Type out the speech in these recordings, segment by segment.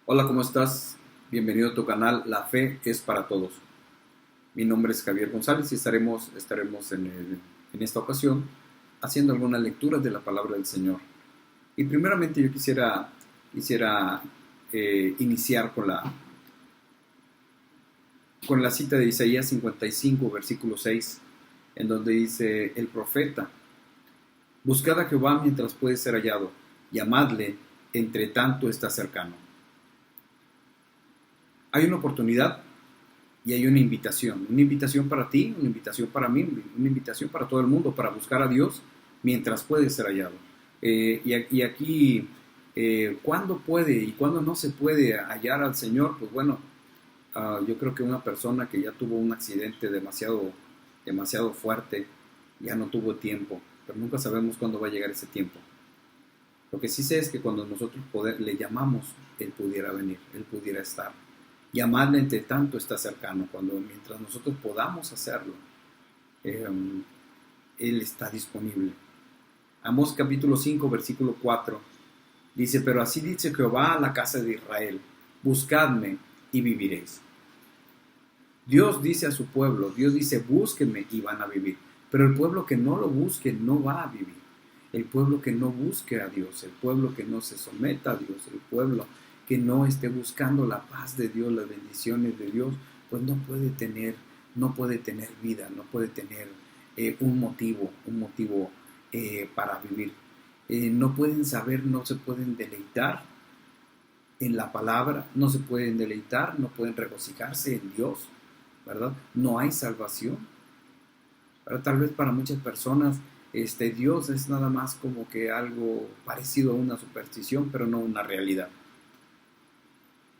Hola, ¿cómo estás? Bienvenido a tu canal La Fe es para Todos. Mi nombre es Javier González y estaremos en esta ocasión haciendo algunas lecturas de la palabra del Señor. Y primeramente yo quisiera iniciar con la cita de Isaías 55, versículo 6, en donde dice el profeta: Buscad a Jehová mientras puede ser hallado, llamadle entre tanto está cercano. Hay una oportunidad y hay una invitación para ti, una invitación para mí, una invitación para todo el mundo, para buscar a Dios mientras puede ser hallado. Y aquí, ¿cuándo puede y cuándo no se puede hallar al Señor? Pues bueno, yo creo que una persona que ya tuvo un accidente demasiado fuerte, ya no tuvo tiempo, pero nunca sabemos cuándo va a llegar ese tiempo. Lo que sí sé es que cuando nosotros le llamamos, Él pudiera venir, Él pudiera estar. Llamarle entre tanto está cercano, mientras nosotros podamos hacerlo, eh, Él está disponible. Amós capítulo 5, versículo 4, dice: Pero así dice Jehová a la casa de Israel, buscadme y viviréis. Dios dice a su pueblo, Dios dice: búsquenme y van a vivir. Pero el pueblo que no lo busque no va a vivir. El pueblo que no busque a Dios, el pueblo que no se someta a Dios, el pueblo que no esté buscando la paz de Dios, las bendiciones de Dios, pues no puede tener vida, no puede tener un motivo para vivir. No pueden saber, no se pueden deleitar en la palabra, no se pueden deleitar, no pueden regocijarse en Dios, ¿verdad? No hay salvación. Pero tal vez para muchas personas Dios es nada más como que algo parecido a una superstición, pero no una realidad.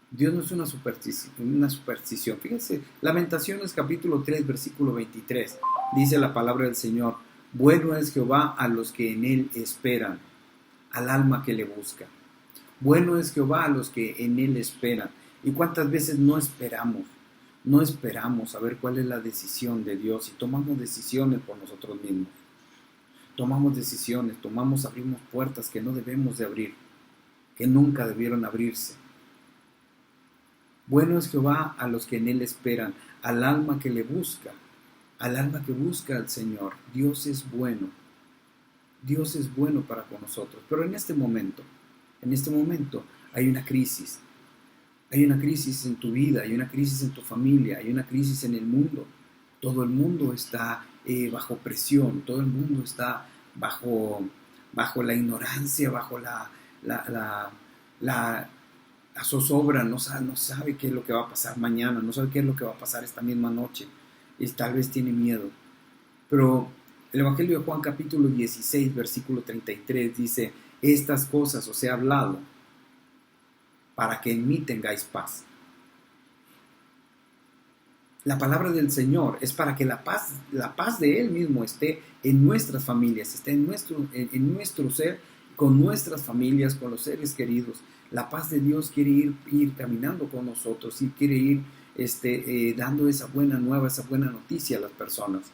Dios no es una superstición. Fíjense, Lamentaciones capítulo 3, versículo 23, dice la palabra del Señor: bueno es Jehová a los que en Él esperan, al alma que le busca. Bueno es Jehová a los que en Él esperan. ¿Y cuántas veces no esperamos? No esperamos a ver cuál es la decisión de Dios y tomamos decisiones por nosotros mismos. Tomamos decisiones, abrimos puertas que no debemos de abrir, que nunca debieron abrirse. Bueno es Jehová a los que en Él esperan, al alma que le busca, al alma que busca al Señor. Dios es bueno para con nosotros. Pero en este momento hay una crisis. Hay una crisis en tu vida, hay una crisis en tu familia, hay una crisis en el mundo. Todo el mundo está bajo presión, todo el mundo está bajo la ignorancia, bajo la zozobra, no sabe qué es lo que va a pasar mañana, no sabe qué es lo que va a pasar esta misma noche, y tal vez tiene miedo. Pero el Evangelio de Juan capítulo 16, versículo 33 dice: estas cosas os he hablado para que en mí tengáis paz. La palabra del Señor es para que la paz de Él mismo esté en nuestras familias, esté en nuestro ser, con nuestras familias, con los seres queridos. La paz de Dios quiere ir caminando con nosotros y quiere ir dando esa buena nueva, esa buena noticia a las personas.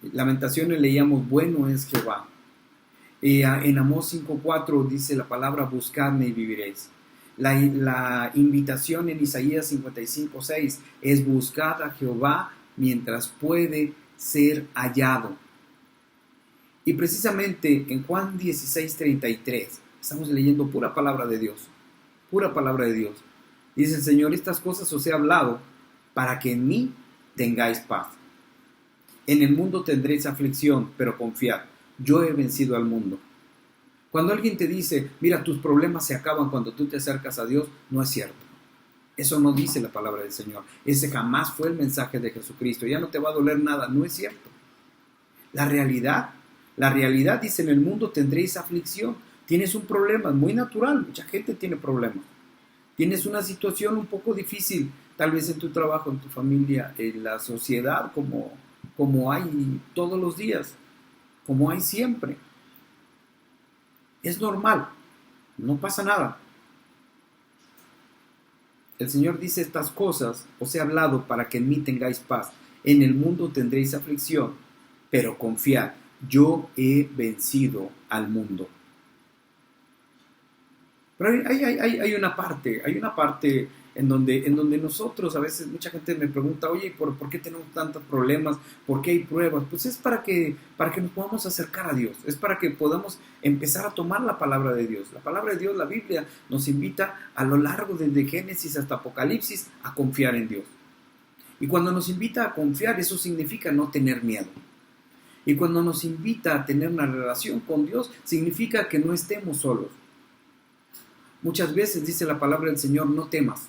Lamentaciones leíamos: bueno es Jehová. En Amós 5:4 dice la palabra: buscadme y viviréis. La invitación en Isaías 55:6 es: buscad a Jehová mientras puede ser hallado. Y precisamente en Juan 16:33 estamos leyendo pura palabra de Dios, pura palabra de Dios. Dice el Señor: estas cosas os he hablado para que en mí tengáis paz. En el mundo tendréis aflicción, pero confiad, yo he vencido al mundo. Cuando alguien te dice: mira, tus problemas se acaban cuando tú te acercas a Dios, no es cierto. Eso no dice la palabra del Señor. Ese jamás fue el mensaje de Jesucristo. Ya no te va a doler nada, no es cierto. La realidad dice: en el mundo tendréis aflicción. Tienes un problema, es muy natural, mucha gente tiene problemas. Tienes una situación un poco difícil, tal vez en tu trabajo, en tu familia, en la sociedad, como hay todos los días, como hay siempre. Es normal, no pasa nada. El Señor dice: estas cosas os he hablado para que en mí tengáis paz. En el mundo tendréis aflicción, pero confiad, yo he vencido al mundo. Pero hay una parte en donde nosotros, a veces mucha gente me pregunta, oye, ¿por qué tenemos tantos problemas? ¿Por qué hay pruebas? Pues es para que nos podamos acercar a Dios, es para que podamos empezar a tomar la palabra de Dios. La palabra de Dios, la Biblia, nos invita a lo largo desde Génesis hasta Apocalipsis a confiar en Dios. Y cuando nos invita a confiar, eso significa no tener miedo. Y cuando nos invita a tener una relación con Dios, significa que no estemos solos. Muchas veces dice la palabra del Señor, no temas.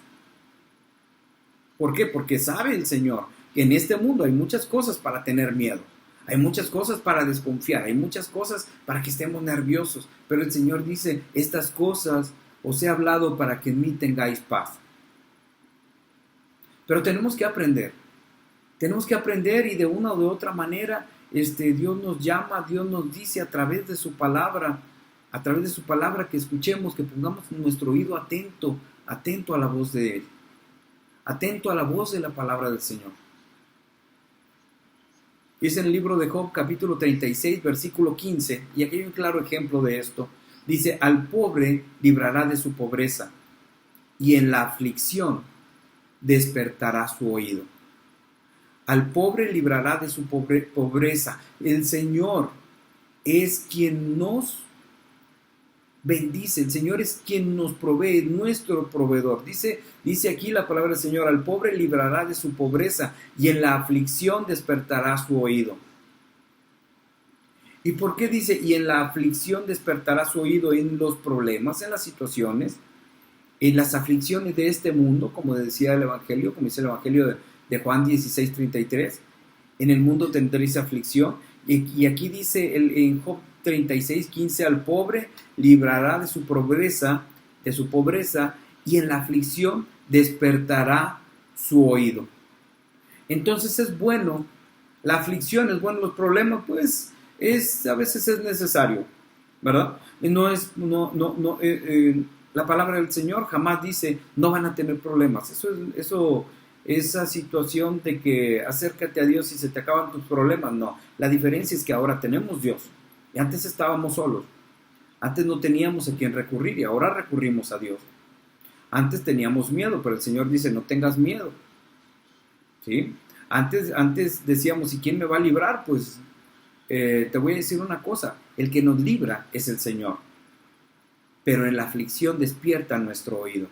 ¿Por qué? Porque sabe el Señor que en este mundo hay muchas cosas para tener miedo. Hay muchas cosas para desconfiar. Hay muchas cosas para que estemos nerviosos. Pero el Señor dice, estas cosas os he hablado para que en mí tengáis paz. Pero tenemos que aprender. Tenemos que aprender y de una u otra manera Dios nos llama, Dios nos dice a través de su palabra, que escuchemos, que pongamos nuestro oído atento a la voz de Él, atento a la voz de la palabra del Señor. Dice en el libro de Job, capítulo 36, versículo 15, y aquí hay un claro ejemplo de esto. Dice, al pobre librará de su pobreza, y en la aflicción despertará su oído. Al pobre librará de su pobreza. El Señor es quien nos bendice, el Señor es quien nos provee, nuestro proveedor. Dice aquí la palabra del Señor, al pobre librará de su pobreza y en la aflicción despertará su oído. ¿Y por qué dice y en la aflicción despertará su oído? En los problemas, en las situaciones, en las aflicciones de este mundo, como decía el Evangelio, como dice el Evangelio de Juan 16:33, en el mundo tendréis aflicción, y aquí dice en Job 36:15, al pobre librará de su pobreza, y en la aflicción despertará su oído. Entonces es bueno, la aflicción es bueno, los problemas pues a veces es necesario, ¿verdad? La palabra del Señor jamás dice no van a tener problemas. Esa situación de que acércate a Dios y se te acaban tus problemas, no. La diferencia es que ahora tenemos Dios. Y antes estábamos solos. Antes no teníamos a quien recurrir y ahora recurrimos a Dios. Antes teníamos miedo, pero el Señor dice, no tengas miedo. ¿Sí? Antes decíamos, ¿y quién me va a librar? Pues te voy a decir una cosa, el que nos libra es el Señor. Pero en la aflicción despierta nuestro oído.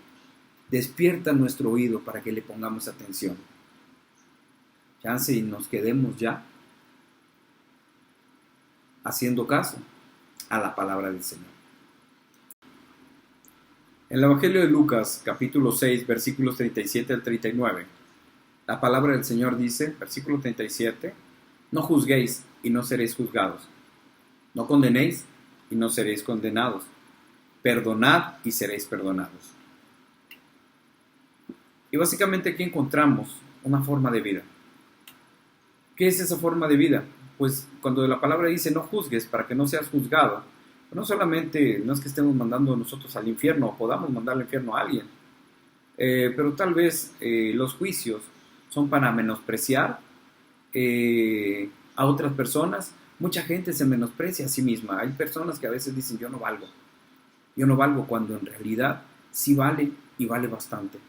Despierta nuestro oído para que le pongamos atención. Chance y nos quedemos ya haciendo caso a la palabra del Señor. En el Evangelio de Lucas, capítulo 6, versículos 37 al 39, la palabra del Señor dice, versículo 37, no juzguéis y no seréis juzgados. No condenéis y no seréis condenados. Perdonad y seréis perdonados. Y básicamente aquí encontramos una forma de vida. ¿Qué es esa forma de vida? Pues cuando la palabra dice no juzgues para que no seas juzgado, no solamente no es que estemos mandando nosotros al infierno o podamos mandar al infierno a alguien, pero tal vez los juicios son para menospreciar a otras personas. Mucha gente se menosprecia a sí misma. Hay personas que a veces dicen yo no valgo cuando en realidad sí vale y vale bastante.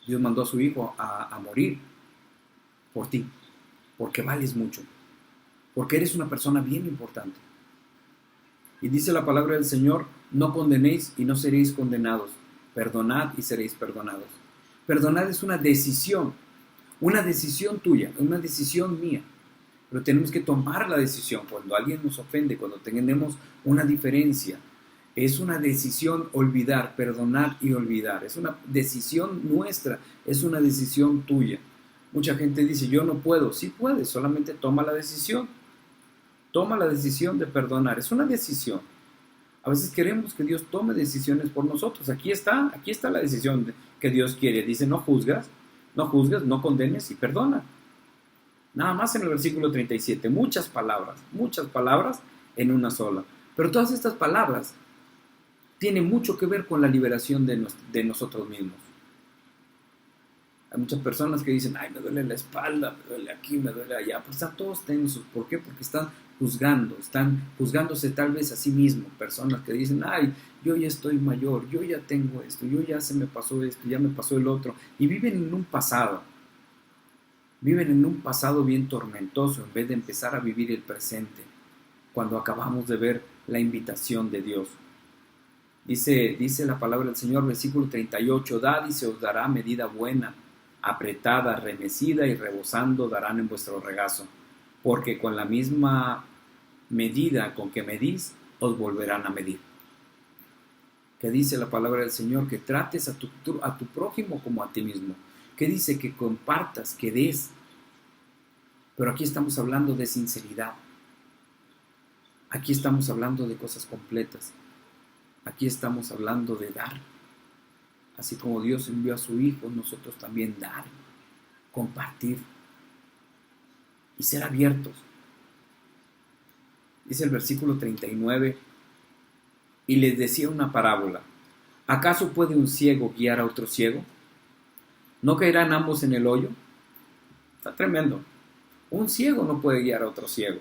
Dios mandó a su Hijo a morir por ti, porque vales mucho, porque eres una persona bien importante. Y dice la palabra del Señor, no condenéis y no seréis condenados, perdonad y seréis perdonados. Perdonar es una decisión tuya, una decisión mía, pero tenemos que tomar la decisión. Cuando alguien nos ofende, cuando tenemos una diferencia, es una decisión olvidar, perdonar y olvidar. Es una decisión nuestra, es una decisión tuya. Mucha gente dice, yo no puedo. Sí puedes, solamente toma la decisión. Toma la decisión de perdonar. Es una decisión. A veces queremos que Dios tome decisiones por nosotros. Aquí está la decisión que Dios quiere. Dice, no juzgues, no condenes y perdona. Nada más en el versículo 37. Muchas palabras en una sola. Pero todas estas palabras tiene mucho que ver con la liberación de nosotros mismos. Hay muchas personas que dicen, ay, me duele la espalda, me duele aquí, me duele allá. Pues están todos tensos. ¿Por qué? Porque están juzgándose tal vez a sí mismos. Personas que dicen, ay, yo ya estoy mayor, yo ya tengo esto, yo ya se me pasó esto, ya me pasó el otro. Y viven en un pasado bien tormentoso en vez de empezar a vivir el presente, cuando acabamos de ver la invitación de Dios. Dice la palabra del Señor, versículo 38, dad y se os dará medida buena, apretada, remecida y rebosando darán en vuestro regazo, porque con la misma medida con que medís, os volverán a medir. Que dice la palabra del Señor, que trates a tu prójimo como a ti mismo. Que dice que compartas, que des. Pero aquí estamos hablando de sinceridad. Aquí estamos hablando de cosas completas. Aquí estamos hablando de dar. Así como Dios envió a su Hijo, nosotros también dar, compartir y ser abiertos. Dice el versículo 39, y les decía una parábola. ¿Acaso puede un ciego guiar a otro ciego? ¿No caerán ambos en el hoyo? Está tremendo. Un ciego no puede guiar a otro ciego.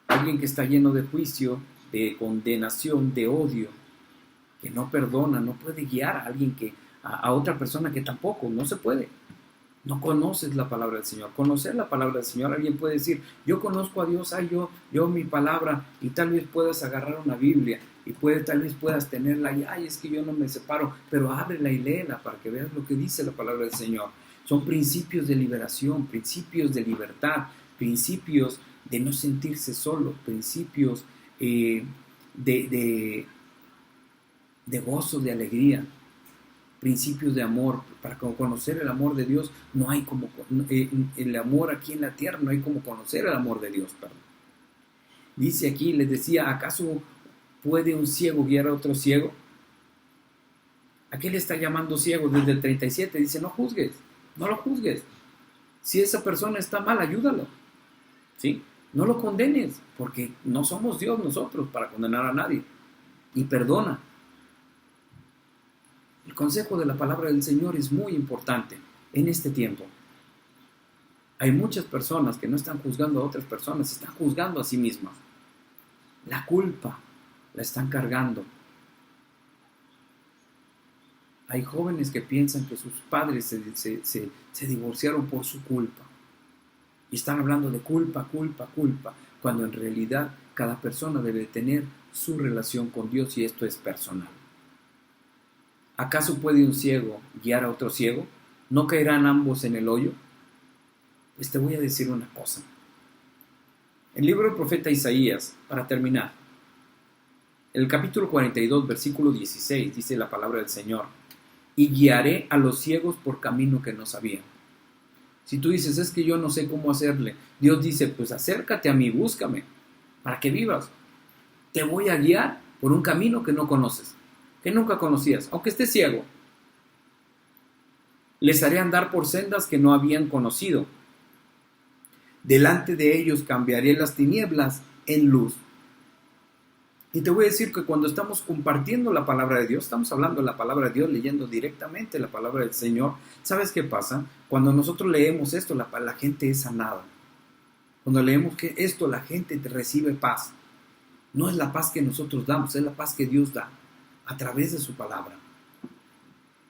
Alguien que está lleno de juicio, de condenación, de odio, que no perdona, no puede guiar a alguien a otra persona que tampoco, no se puede. No conoces la palabra del Señor. Conocer la palabra del Señor, alguien puede decir, yo conozco a Dios, yo mi palabra, y tal vez puedas agarrar una Biblia, y tal vez puedas tenerla, y es que yo no me separo, pero ábrela y léela para que veas lo que dice la palabra del Señor. Son principios de liberación, principios de libertad, principios de no sentirse solo, principios de gozo, de alegría, principios de amor. Para conocer el amor de Dios, no hay como el amor aquí en la tierra, no hay como conocer el amor de Dios, perdón. Dice aquí, les decía, ¿acaso puede un ciego guiar a otro ciego? ¿A qué le está llamando ciego? Desde el 37 dice, no juzgues, no lo juzgues. Si esa persona está mal, ayúdalo, ¿sí? No lo condenes, porque no somos Dios nosotros para condenar a nadie. Y perdona. El consejo de la palabra del Señor es muy importante en este tiempo. Hay muchas personas que no están juzgando a otras personas, están juzgando a sí mismas. La culpa la están cargando. Hay jóvenes que piensan que sus padres se divorciaron por su culpa. Y están hablando de culpa, cuando en realidad cada persona debe tener su relación con Dios y esto es personal. ¿Acaso puede un ciego guiar a otro ciego? ¿No caerán ambos en el hoyo? Pues te voy a decir una cosa. El libro del profeta Isaías, para terminar, el capítulo 42, versículo 16, dice la palabra del Señor, y guiaré a los ciegos por camino que no sabían. Si tú dices, es que yo no sé cómo hacerle, Dios dice, pues acércate a mí, búscame, para que vivas. Te voy a guiar por un camino que no conoces, que nunca conocías, aunque estés ciego. Les haré andar por sendas que no habían conocido. Delante de ellos cambiaré las tinieblas en luz. Y te voy a decir que cuando estamos compartiendo la palabra de Dios, estamos hablando de la palabra de Dios, leyendo directamente la palabra del Señor, ¿sabes qué pasa? Cuando nosotros leemos esto, la gente es sanada. Cuando leemos que esto, la gente recibe paz. No es la paz que nosotros damos, es la paz que Dios da a través de su palabra.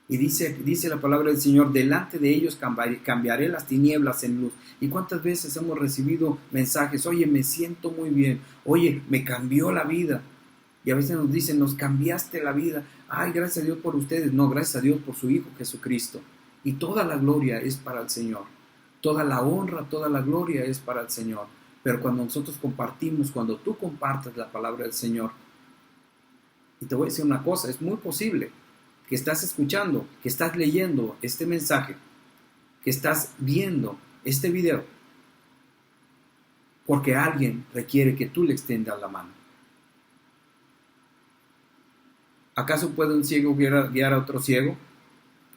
Y dice la palabra del Señor, delante de ellos cambiaré las tinieblas en luz. ¿Y cuántas veces hemos recibido mensajes? Oye, me siento muy bien. Oye, me cambió la vida. Y a veces nos dicen, nos cambiaste la vida. Ay, gracias a Dios por ustedes. No, gracias a Dios por su Hijo Jesucristo. Y toda la gloria es para el Señor. Toda la honra, toda la gloria es para el Señor. Pero cuando nosotros compartimos, cuando tú compartes la palabra del Señor, y te voy a decir una cosa, es muy posible que estás escuchando, que estás leyendo este mensaje, que estás viendo este video, porque alguien requiere que tú le extiendas la mano. ¿Acaso puede un ciego guiar a otro ciego?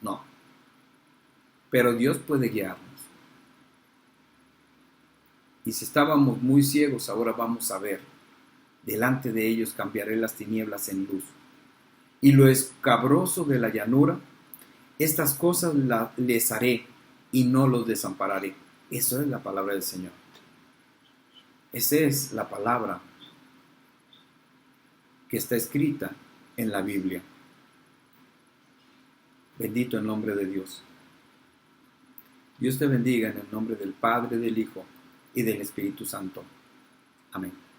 No. Pero Dios puede guiarnos. Y si estábamos muy ciegos, ahora vamos a ver. Delante de ellos cambiaré las tinieblas en luz. Y lo escabroso de la llanura Estas cosas les haré y no los desampararé. Eso es la palabra del Señor. Esa es la palabra que está escrita en la Biblia. Bendito el nombre de Dios. Dios te bendiga en el nombre del Padre, del Hijo y del Espíritu Santo. Amén.